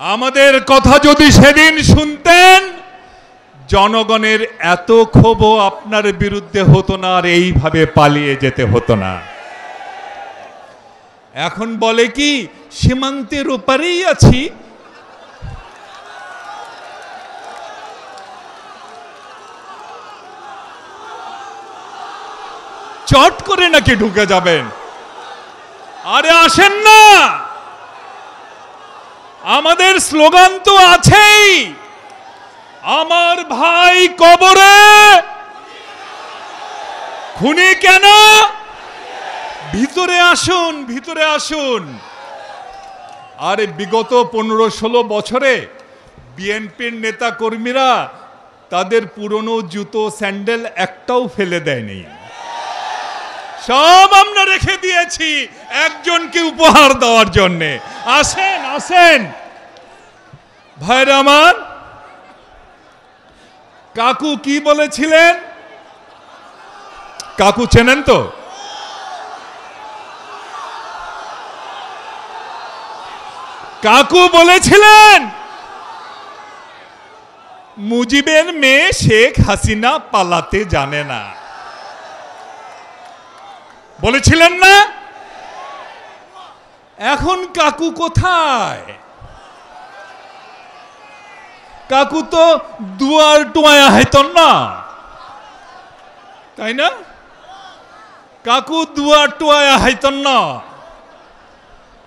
আমাদের কথা যদি সেদিন শুনতেন, জনগণের এত ক্ষোভও আপনার বিরুদ্ধে হতো না, আর এইভাবে পালিয়ে যেতে হতো না। এখন বলে কি সীমান্তের ওপারেই আছি। চট করে নাকি ঢুকে যাবেন? আরে আসেন না, আমাদের স্লোগান তো আছেই, আমার ভাই কবরে, খুনি কেন, ভিতরে আসুন, ভিতরে আসুন। আরে বিগত 15-16 বছরে বিএনপির নেতা কর্মীরা তাদের পুরনো জুতো স্যান্ডেল একটাও ফেলে দেয়নি, সব আমরা রেখে দিয়েছি একজনকে উপহার দেওয়ার জন্যে। আসেন আসেন ভাইরা আমার। কাকু কি বলেছিলেন? কাকু চেনেন তো? কাকু বলেছিলেন মুজিবের মেয়ে শেখ হাসিনা পালাতে জানে না, বলেছিলেন না? এখন কাকু কোথায়? কাকু তো দুয়ার টুয়ায়া হাইতন না, তাই না? কাকু দুয়ার টুয়ায়া হাইতন না।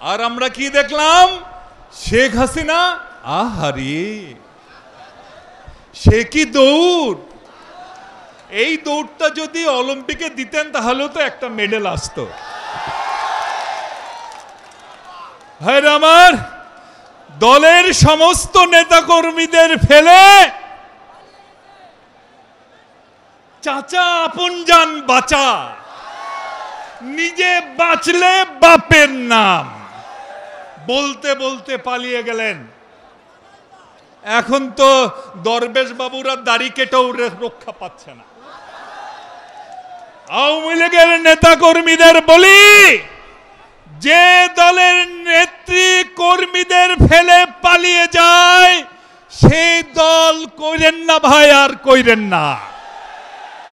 আর আমরা কি দেখলাম? শেখ হাসিনা, আহারে সে কি দৌড়! এই দৌড়টা যদি অলিম্পিকে দিতেন তাহলেও তো একটা মেডেল আসতো। ভাইরা আমার, দলের সমস্ত নেতাকর্মীদের ফেলে চাচা আপনজান বাঁচা, নিজে বাঁচলে বাপের নাম বলতে বলতে পালিয়ে গেলেন। এখন তো দরবেশ বাবুরা দাড়ি কেটেও রক্ষা পাচ্ছে না। আওয়ামী লীগের নেতা কর্মীদের বলি, যে দলের নেত্রী কর্মীদের ফেলে পালিয়ে যায় সেই দল কইরেন না ভাই, আর কইরেন না।